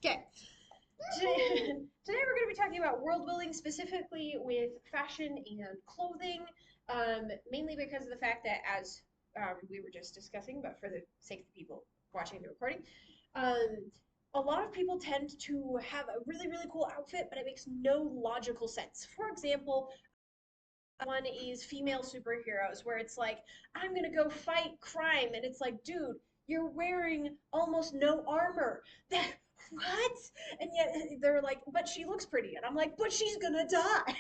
Okay. Today we're going to be talking about world building, specifically with fashion and clothing, mainly because of the fact that, as we were just discussing, but for the sake of the people watching the recording, um, a lot of people tend to have a really, really cool outfit, but it makes no logical sense. For example, one is female superheroes, where it's like, I'm gonna go fight crime, and it's like, dude, you're wearing almost no armor. That what? And yet they're like, but she looks pretty, and I'm like, but she's gonna die.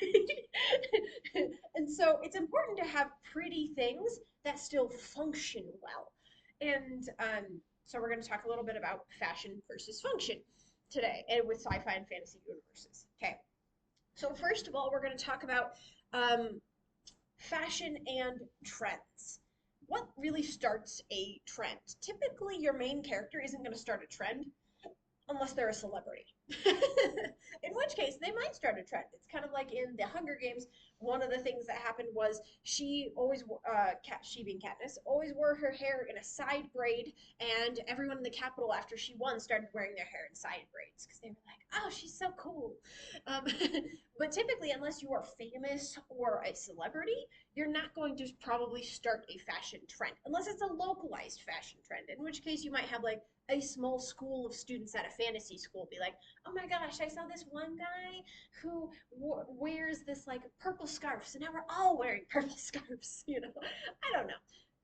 And so it's important to have pretty things that still function well. And so we're going to talk a little bit about fashion versus function today, and with sci-fi and fantasy universes. Okay. So first of all, we're going to talk about um, fashion and trends. What really starts a trend? Typically, your main character isn't going to start a trend unless they're a celebrity. In which case, they might start a trend. It's kind of like in the Hunger Games. One of the things that happened was she being Katniss, always wore her hair in a side braid, and everyone in the Capitol after she won started wearing their hair in side braids because they were like, "Oh, she's so cool." Um, but typically, unless you are famous or a celebrity, you're not going to probably start a fashion trend unless it's a localized fashion trend. In which case, you might have like a small school of students at a fantasy school be like, oh my gosh, I saw this one guy who wears this like purple scarf, so now we're all wearing purple scarves. I don't know.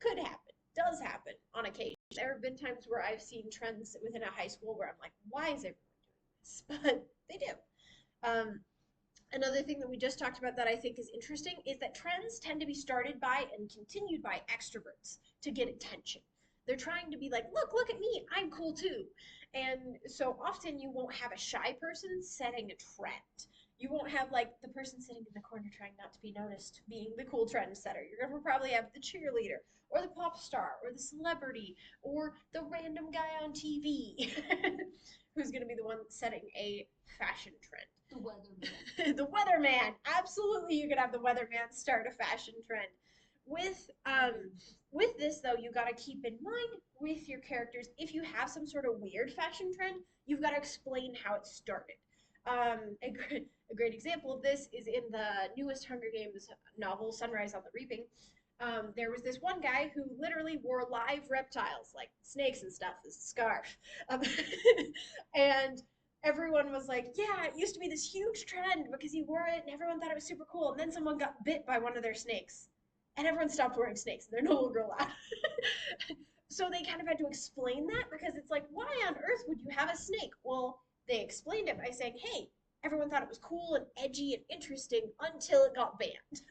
Could happen. Does happen on occasion. There have been times where I've seen trends within a high school where I'm like, why is everyone doing this? But they do. Um, Another thing that we just talked about that I think is interesting is that trends tend to be started by and continued by extroverts to get attention. They're trying to be like, look at me, I'm cool too. And so often you won't have a shy person setting a trend. You won't have like the person sitting in the corner trying not to be noticed being the cool trend setter. You're going to probably have the cheerleader or the pop star or the celebrity or the random guy on TV who's going to be the one setting a fashion trend. The weatherman. The weatherman. Absolutely, you could have the weatherman start a fashion trend. With with this though, you got to keep in mind with your characters, if you have some sort of weird fashion trend, you've got to explain how it started. A great example of this is in the newest Hunger Games novel, Sunrise on the Reaping. There was this one guy who literally wore live reptiles, like snakes and stuff, as a scarf. Um, and everyone was like, yeah, it used to be this huge trend because he wore it and everyone thought it was super cool. And then someone got bit by one of their snakes and everyone stopped wearing snakes and they're no longer allowed. So they kind of had to explain that because it's like, why on earth would you have a snake? Well, they explained it by saying, hey, everyone thought it was cool and edgy and interesting until it got banned.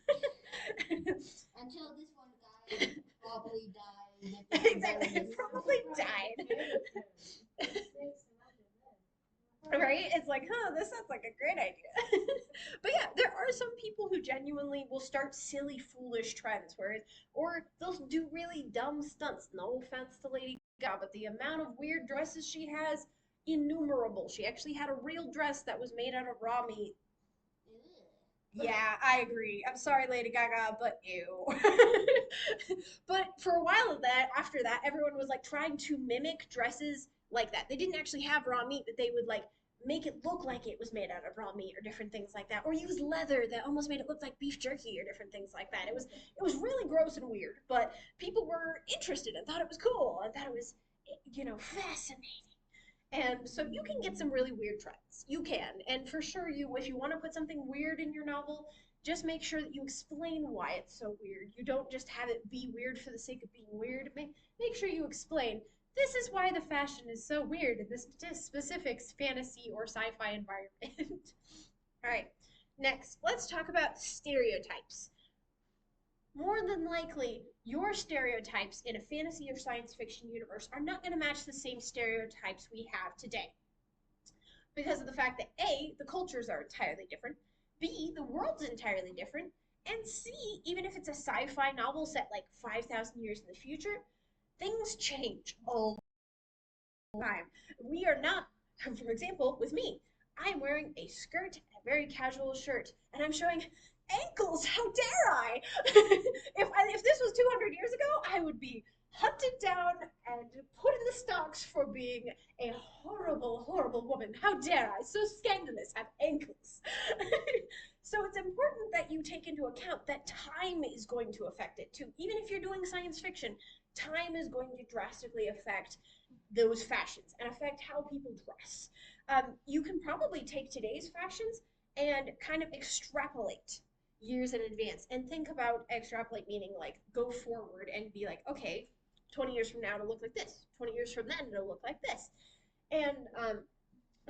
Until this one guy probably died. Exactly, probably died. Right? It's like, huh, this sounds like a great idea. But yeah, there are some people who genuinely will start silly, foolish trends or they'll do really dumb stunts. No offense to Lady Gaga, but the amount of weird dresses she has, innumerable. She actually had a real dress that was made out of raw meat. Yeah, I agree. I'm sorry, Lady Gaga, but ew. But for a while of that, after that, everyone was like trying to mimic dresses like that. They didn't actually have raw meat, but they would like make it look like it was made out of raw meat or different things like that, or use leather that almost made it look like beef jerky or different things like that. It was really gross and weird, but people were interested and thought it was cool and thought it was fascinating. And so you can get some really weird trends. You can. And for sure if you want to put something weird in your novel, just make sure that you explain why it's so weird. You don't just have it be weird for the sake of being weird. Make sure you explain this is why the fashion is so weird in this specific fantasy or sci-fi environment. All right. Next, let's talk about stereotypes. More than likely, your stereotypes in a fantasy or science fiction universe are not going to match the same stereotypes we have today. Because of the fact that A, the cultures are entirely different, B, the world's entirely different, and C, even if it's a sci fi novel set like 5,000 years in the future, things change all the time. We are not, for example, with me, I'm wearing a skirt, a very casual shirt, and I'm showing ankles. How dare I? If this was 200 years ago, I would be hunted down and put in the stocks for being a horrible, horrible woman. How dare I, so scandalous, have ankles. So it's important that you take into account that time is going to affect it too. Even if you're doing science fiction, time is going to drastically affect those fashions and affect how people dress. You can probably take today's fashions and kind of extrapolate years in advance and think about extrapolate meaning like go forward and be like, okay, 20 years from now it'll look like this. 20 years from then it'll look like this. And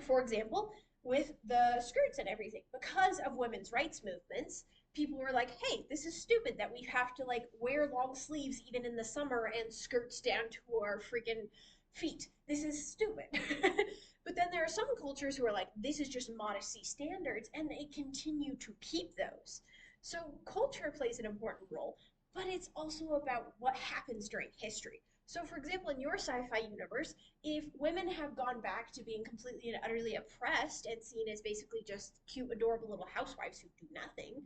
for example, with the skirts and everything, because of women's rights movements, people were like, hey, this is stupid that we have to like wear long sleeves even in the summer and skirts down to our freaking feet. This is stupid. But then there are some cultures who are like, this is just modesty standards, and they continue to keep those. So culture plays an important role, but it's also about what happens during history. So, for example, in your sci fi universe, if women have gone back to being completely and utterly oppressed and seen as basically just cute, adorable little housewives who do nothing,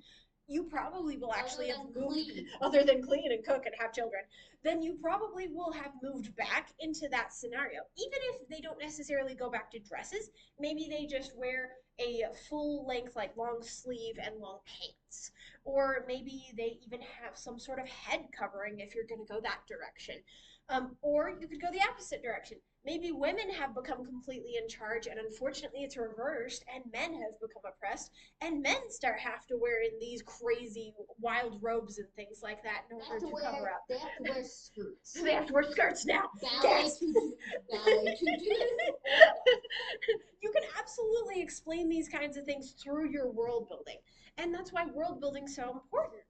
you probably will actually have moved, other than clean and cook and have children, then you probably will have moved back into that scenario. Even if they don't necessarily go back to dresses, maybe they just wear a full length, like long sleeve and long pants. Or maybe they even have some sort of head covering if you're going to go that direction. Or you could go the opposite direction. Maybe women have become completely in charge, and unfortunately, it's reversed, and men have become oppressed, and men start have to wear in these crazy wild robes and things like that in order to cover up. They have to wear skirts. They have to wear skirts now. Ballet tutus. Ballet tutus. You can absolutely explain these kinds of things through your world building, and that's why world building is so important,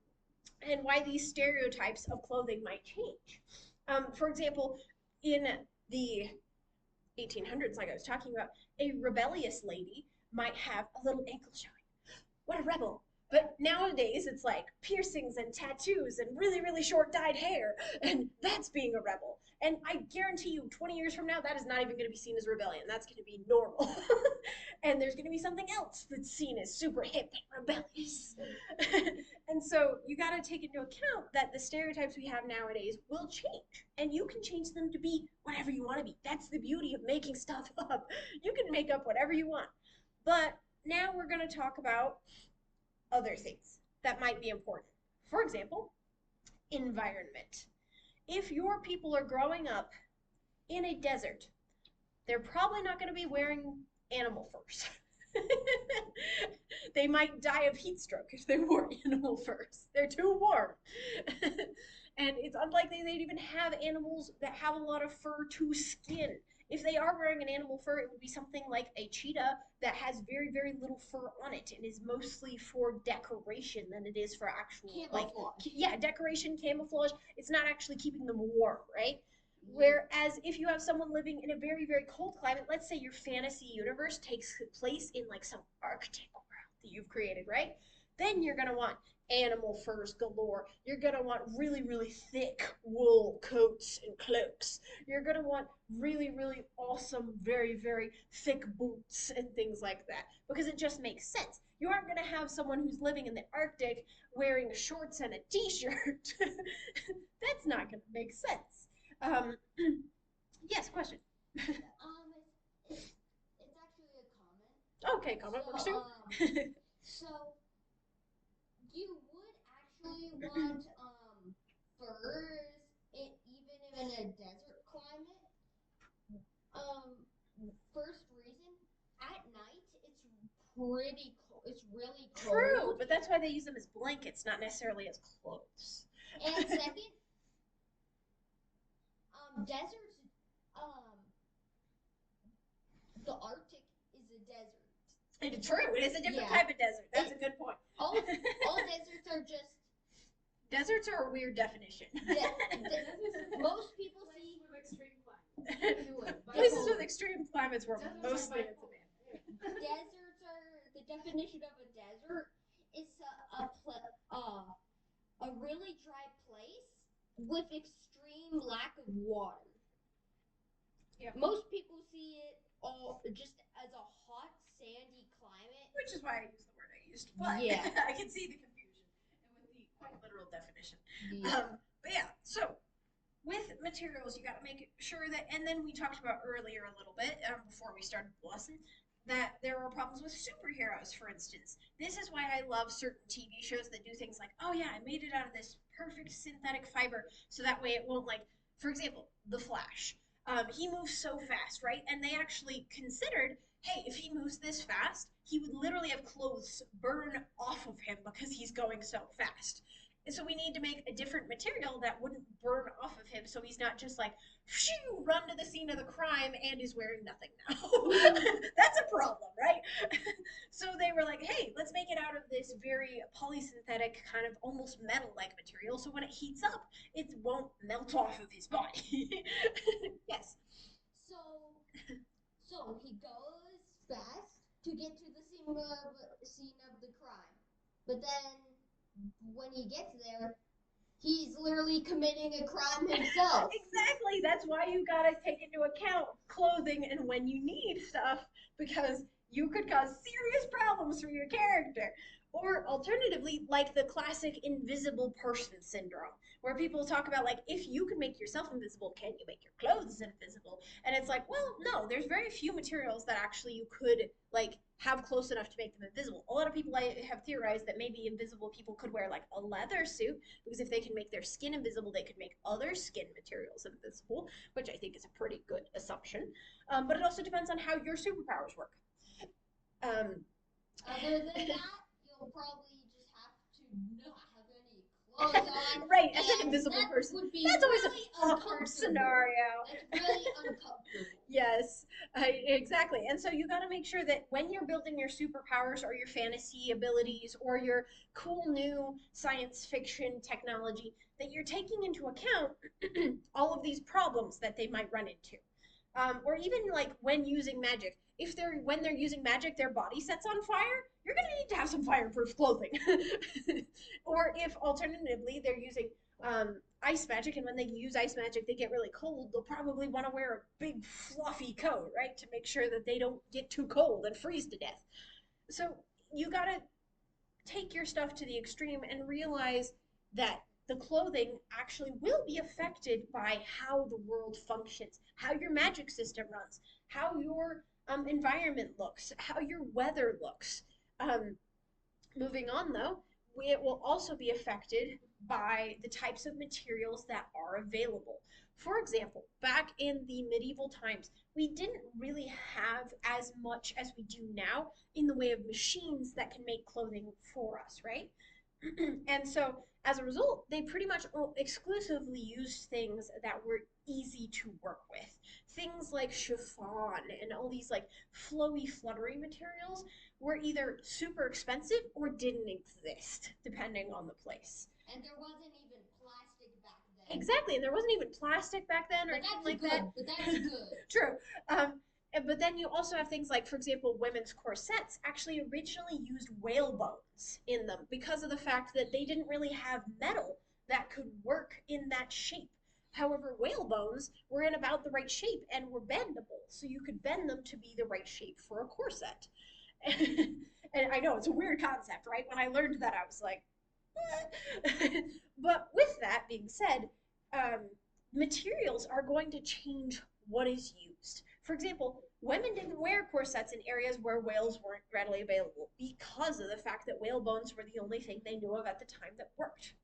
and why these stereotypes of clothing might change. For example, in the 1800s, like I was talking about, a rebellious lady might have a little ankle showing. What a rebel. But nowadays, it's like piercings and tattoos and really, really short dyed hair, and that's being a rebel. And I guarantee you, 20 years from now, that is not even going to be seen as rebellion. That's going to be normal. And there's going to be something else that's seen as super hip and rebellious. And so you got to take into account that the stereotypes we have nowadays will change, and you can change them to be whatever you want to be. That's the beauty of making stuff up. You can make up whatever you want. But now we're going to talk about other things that might be important. For example, environment. If your people are growing up in a desert, they're probably not going to be wearing animal furs. They might die of heat stroke if they wore animal furs. They're too warm. And it's unlikely they'd even have animals that have a lot of fur to skin. If they are wearing an animal fur, it would be something like a cheetah that has very, very little fur on it and is mostly for decoration than it is for actual, camouflage. Yeah, decoration, camouflage. It's not actually keeping them warm, right? Whereas if you have someone living in a very, very cold climate, let's say your fantasy universe takes place in like some Arctic world that you've created, right? Then you're going to want animal furs galore. You're going to want really, really thick wool coats and cloaks. You're going to want really, really awesome, very, very thick boots and things like that because it just makes sense. You aren't going to have someone who's living in the Arctic wearing shorts and a t shirt. That's not going to make sense. Um, yes, question. It's actually a comment. Okay, comment works too. So you would actually want furs, even in a desert climate. First reason, at night it's pretty cold. It's really cold. True, but that's why they use them as blankets, not necessarily as clothes. And second, deserts. The Arctic is a desert. It's true. It is a different type of desert. That's a good point. All deserts are just. Deserts are a weird definition. Most people see extreme climates. Places with extreme climates were mostly in deserts are the definition of a desert is a really dry place with extreme lack of water. Yeah. Most people see it all just as a hot, sandy climate. Which is why I used the word I used. But yeah. I can see the confusion and with the quite literal definition. Yeah. But yeah, so with materials, you got to make sure that, and then we talked about earlier a little bit before we started the lesson, that there are problems with superheroes, for instance. This is why I love certain TV shows that do things like, oh yeah, I made it out of this perfect synthetic fiber, so that way it won't, like, for example, The Flash. He moves so fast, right? And they actually considered, hey, if he moves this fast, he would literally have clothes burn off of him because he's going so fast. And so we need to make a different material that wouldn't burn off of him, so he's not just like, shoo, run to the scene of the crime and is wearing nothing now. That's a problem, right? So they were like, hey, let's make it out of this very polysynthetic, kind of almost metal-like material, so when it heats up, it won't melt off of his body. Yes. So, so he goes fast to get to the scene of the crime, but then when he gets there, he's literally committing a crime himself. Exactly. That's why you gotta take into account clothing and when you need stuff, because you could cause serious problems for your character. Or alternatively, like the classic invisible person syndrome, where people talk about, like, if you can make yourself invisible, can you make your clothes invisible? And it's like, well, no, there's very few materials that actually you could, like, have close enough to make them invisible. A lot of people have theorized that maybe invisible people could wear, like, a leather suit, because if they can make their skin invisible, they could make other skin materials invisible, which I think is a pretty good assumption. But it also depends on how your superpowers work. Um, Other than that, you'll probably just have to not have any clothes on. right, as an and invisible that person. would be That's always really a awkward uncomfortable. scenario. That's really uncomfortable. Yes, exactly. And so you got to make sure that when you're building your superpowers or your fantasy abilities or your cool new science fiction technology, that you're taking into account all of these problems that they might run into. Or even like when using magic. If they're when they're using magic, their body sets on fire. You're gonna need to have some fireproof clothing. Or if alternatively they're using ice magic, and when they use ice magic, they get really cold. They'll probably want to wear a big fluffy coat, right, to make sure that they don't get too cold and freeze to death. So you gotta take your stuff to the extreme and realize that the clothing actually will be affected by how the world functions, how your magic system runs, how your environment looks, how your weather looks. Um, Moving on, though, it will also be affected by the types of materials that are available. For example, back in the medieval times, we didn't really have as much as we do now in the way of machines that can make clothing for us, right? And so as a result, they pretty much exclusively used things that were easy to work with. Things like chiffon and all these like flowy, fluttery materials were either super expensive or didn't exist, depending on the place. And there wasn't even plastic back then. Exactly, and there wasn't even plastic back then or anything like that. But that's good. True. But then you also have things like, for example, women's corsets actually originally used whale bones in them because of the fact that they didn't really have metal that could work in that shape. However, whale bones were in about the right shape and were bendable, so you could bend them to be the right shape for a corset. And I know it's a weird concept, right? When I learned that, I was like, what? But with that being said, um, materials are going to change what is used. For example, women didn't wear corsets in areas where whales weren't readily available because of the fact that whale bones were the only thing they knew of at the time that worked.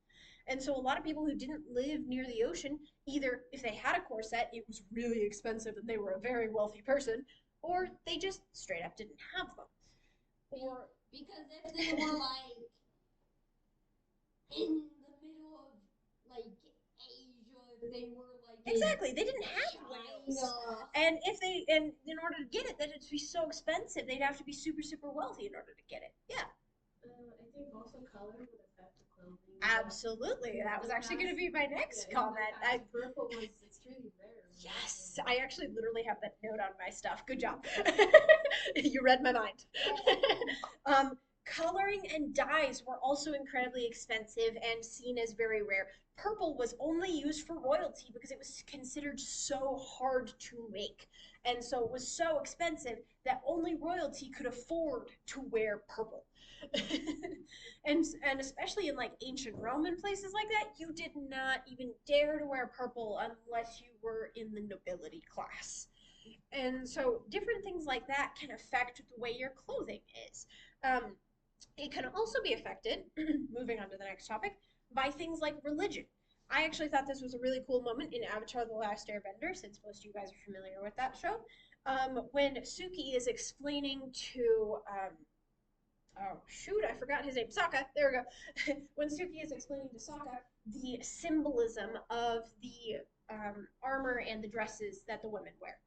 And so a lot of people who didn't live near the ocean, either if they had a corset, it was really expensive and they were a very wealthy person, or they just straight up didn't have them. Or because if they were like in the middle of like Asia, if they were like Exactly, they didn't have China. whales. And if they, and in order to get it, then it'd be so expensive, they'd have to be super, super wealthy in order to get it. Yeah. I think also color would affect the clothing. Absolutely. That was actually going to be my next comment. Purple was extremely rare. Yes, I actually literally have that note on my stuff. Good job. You read my mind. Coloring and dyes were also incredibly expensive and seen as very rare. Purple was only used for royalty because it was considered so hard to make. And so it was so expensive that only royalty could afford to wear purple. And especially in like ancient Rome and places like that, you did not even dare to wear purple unless you were in the nobility class. And so different things like that can affect the way your clothing is. Um, it can also be affected, moving on to the next topic, by things like religion. I actually thought this was a really cool moment in Avatar The Last Airbender, since most of you guys are familiar with that show, when Suki is explaining to, oh shoot, I forgot his name, Sokka, there we go. When Suki is explaining to Sokka the symbolism of the armor and the dresses that the women wear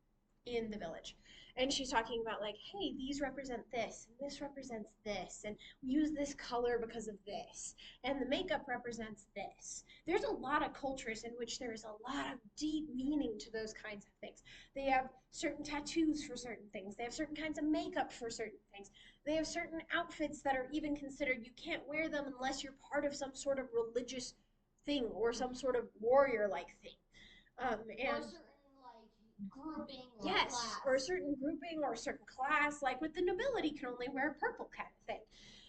in the village. And she's talking about like, hey, these represent this, and this represents this, and we use this color because of this, and the makeup represents this. There's a lot of cultures in which there is a lot of deep meaning to those kinds of things. They have certain tattoos for certain things. They have certain kinds of makeup for certain things. They have certain outfits that are even considered you can't wear them unless you're part of some sort of religious thing or some sort of warrior-like thing. And or certain like grouping or yes, class. or a certain grouping or a certain class, like with the nobility can only wear purple kind of thing.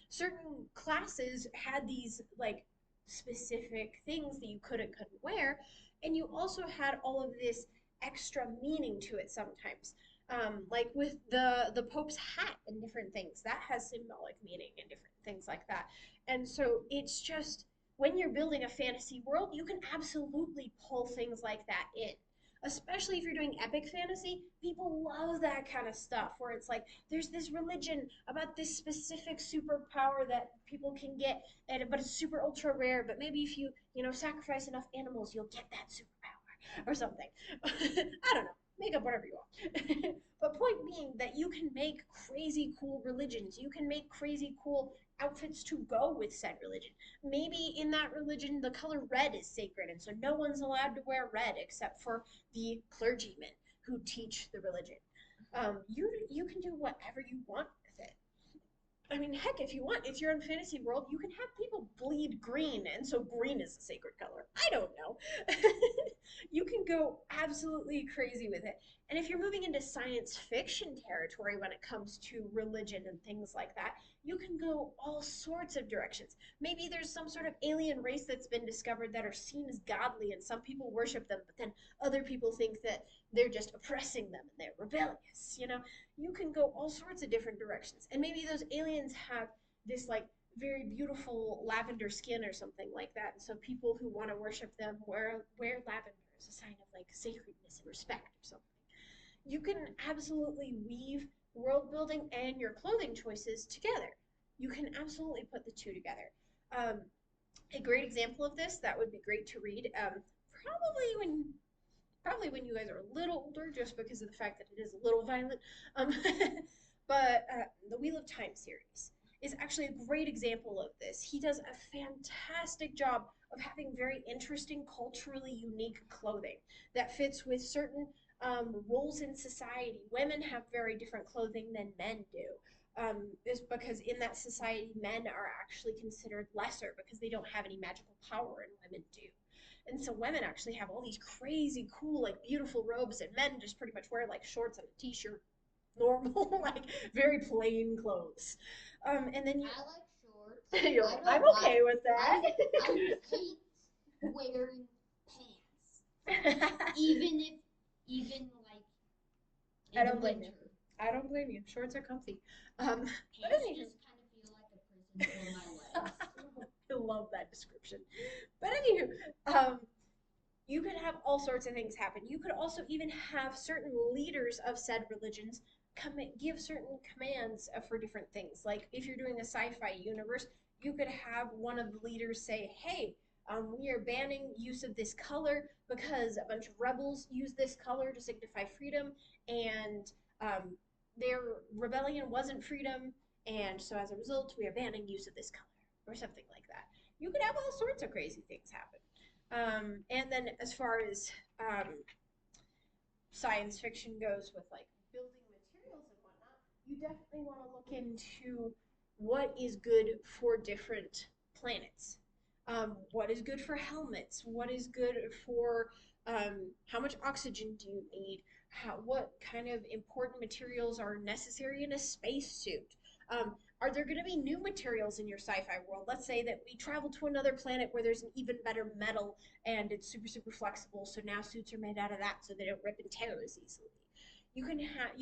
Certain classes had these like specific things that you couldn't wear, and you also had all of this extra meaning to it sometimes. Like with the Pope's hat and different things, that has symbolic meaning and different things like that. And so it's just when you're building a fantasy world, you can absolutely pull things like that in, especially if you're doing epic fantasy. People love that kind of stuff where it's like there's this religion about this specific superpower that people can get, and but it's super ultra rare, but maybe if you sacrifice enough animals you'll get that superpower or something. I don't know, make up whatever you want. But point being that you can make crazy cool religions, you can make crazy cool outfits to go with said religion. Maybe in that religion the color red is sacred, and so no one's allowed to wear red except for the clergymen who teach the religion. You can do whatever you want with it. I mean, heck, if you want, if you're in fantasy world, you can have people bleed green, and so green is a sacred color. I don't know. You can go absolutely crazy with it. And if you're moving into science fiction territory when it comes to religion and things like that, you can go all sorts of directions. Maybe there's some sort of alien race that's been discovered that are seen as godly, and some people worship them, but then other people think that they're just oppressing them and they're rebellious. You can go all sorts of different directions. And maybe those aliens have this like very beautiful lavender skin or something like that. And so people who want to worship them wear lavender as a sign of like sacredness and respect or something. You can absolutely weave world building and your clothing choices together. You can absolutely put the two together. Um, a great example of this that would be great to read, probably when probably when you guys are a little older, just because of the fact that it is a little violent. Um, but the Wheel of Time series is actually a great example of this. He does a fantastic job of having very interesting, culturally unique clothing that fits with certain roles in society. Women have very different clothing than men do. Is because in that society, men are actually considered lesser because they don't have any magical power, and women do. And so women actually have all these crazy cool, like beautiful robes, and men just pretty much wear like shorts and a t-shirt, normal, like very plain clothes. And then I like shorts. you're I like, don't I'm like. okay with I that. hate wearing pants. Even like I in the don't blame you. winter. I don't blame you. Shorts are comfy. But Pants anywho, just kind of feel like a prison for my legs. I love that description. But anywho, you could have all sorts of things happen. You could also even have certain leaders of said religions give certain commands for different things. Like if you're doing a sci-fi universe, you could have one of the leaders say, "Hey, we are banning use of this color because a bunch of rebels use this color to signify freedom, and their rebellion wasn't freedom, and so as a result, we are banning use of this color," or something like that. You could have all sorts of crazy things happen. And then as far as science fiction goes with like building materials and whatnot, you definitely want to look into what is good for different planets. What is good for helmets? What is good for how much oxygen do you need? What kind of important materials are necessary in a spacesuit? Are there going to be new materials in your sci-fi world? Let's say that we travel to another planet where there's an even better metal and it's super, super flexible, so now suits are made out of that so they don't rip and tear as easily. You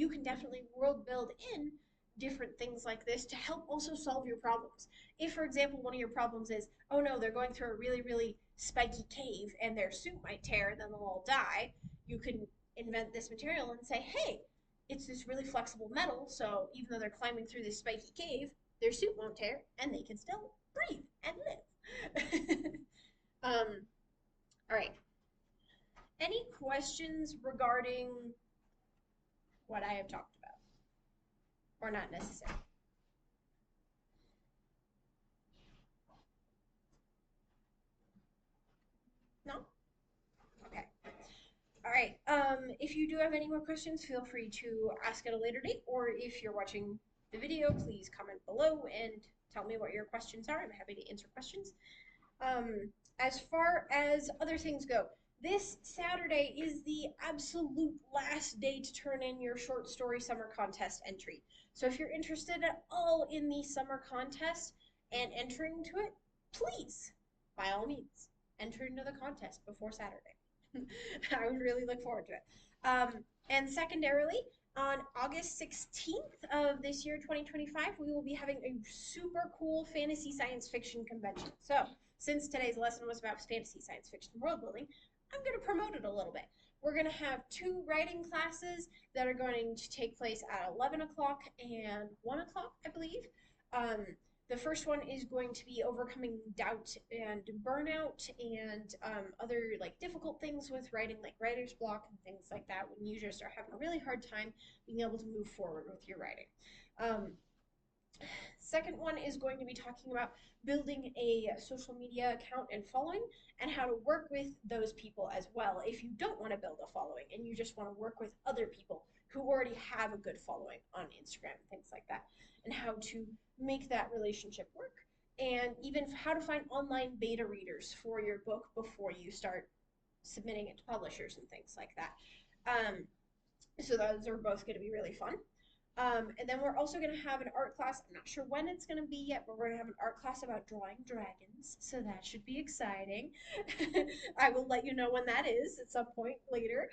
can definitely world build in different things like this to help also solve your problems. If, for example, one of your problems is, oh no, they're going through a really, really spiky cave and their suit might tear and then they'll all die, you can invent this material and say, hey, it's this really flexible metal, so even though they're climbing through this spiky cave, their suit won't tear and they can still breathe and live. All right. Any questions regarding what I have talked about? Or not necessary? No? Okay. All right. If you do have any more questions, feel free to ask at a later date, or if you're watching the video, please comment below and tell me what your questions are. I'm happy to answer questions. As far as other things go, this Saturday is the absolute last day to turn in your short story summer contest entry. So if you're interested at all in the summer contest and entering into it, please, by all means, enter into the contest before Saturday. I would really look forward to it. And secondarily, on August 16th of this year, 2025, we will be having a super cool fantasy science fiction convention. So, since today's lesson was about fantasy science fiction world building, I'm going to promote it a little bit. We're going to have 2 writing classes that are going to take place at 11 o'clock and 1 o'clock, I believe. The first one is going to be overcoming doubt and burnout and other like difficult things with writing, like writer's block and things like that, when you just are having a really hard time being able to move forward with your writing. Second one is going to be talking about building a social media account and following and how to work with those people as well. If you don't want to build a following and you just want to work with other people who already have a good following on Instagram, things like that, and how to make that relationship work, and even how to find online beta readers for your book before you start submitting it to publishers and things like that. So those are both going to be really fun. And then we're also going to have an art class. I'm not sure when it's going to be yet, but we're going to have an art class about drawing dragons. So that should be exciting. I will let you know when that is at some point later.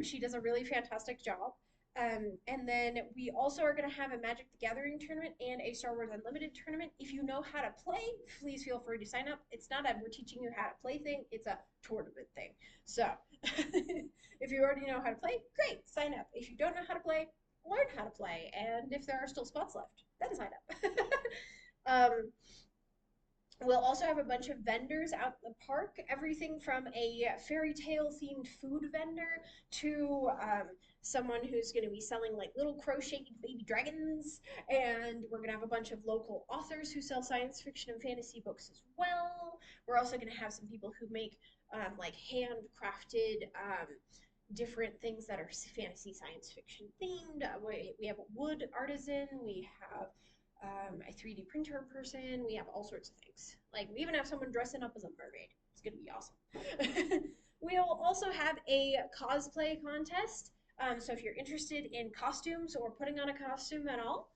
She does a really fantastic job. And then we also are going to have a Magic the Gathering tournament and a Star Wars Unlimited tournament. If you know how to play, please feel free to sign up. It's not a we're teaching you how to play thing, it's a tournament thing. So if you already know how to play, great, sign up. If you don't know how to play, learn how to play, and if there are still spots left, then sign up. We'll also have a bunch of vendors out in the park, everything from a fairy tale themed food vendor to someone who's going to be selling like little crocheted baby dragons, and we're going to have a bunch of local authors who sell science fiction and fantasy books as well. We're also going to have some people who make like handcrafted different things that are fantasy science fiction themed. We have a wood artisan, we have a 3D printer person, we have all sorts of things. Like, we even have someone dressing up as a mermaid. It's gonna be awesome. We'll also have a cosplay contest. So if you're interested in costumes or putting on a costume at all,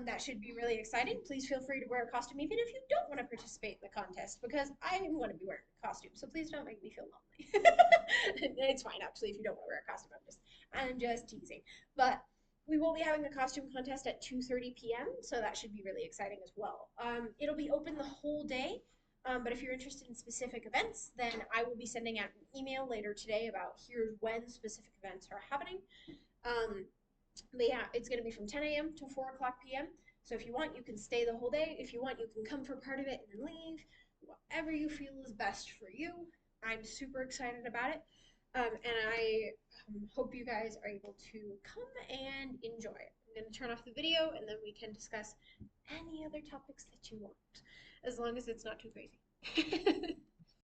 that should be really exciting. Please feel free to wear a costume even if you don't want to participate in the contest, because I am going to be wearing a costume, so please don't make me feel lonely. It's fine, actually, if you don't want to wear a costume. I'm just teasing. But we will be having a costume contest at 2:30 p.m., so that should be really exciting as well. It'll be open the whole day, but if you're interested in specific events, then I will be sending out an email later today about here's when specific events are happening. But yeah, it's going to be from 10 a.m. to 4 o'clock p.m. So if you want, you can stay the whole day. If you want, you can come for part of it and then leave. Whatever you feel is best for you. I'm super excited about it. And I hope you guys are able to come and enjoy it. I'm going to turn off the video and then we can discuss any other topics that you want, as long as it's not too crazy.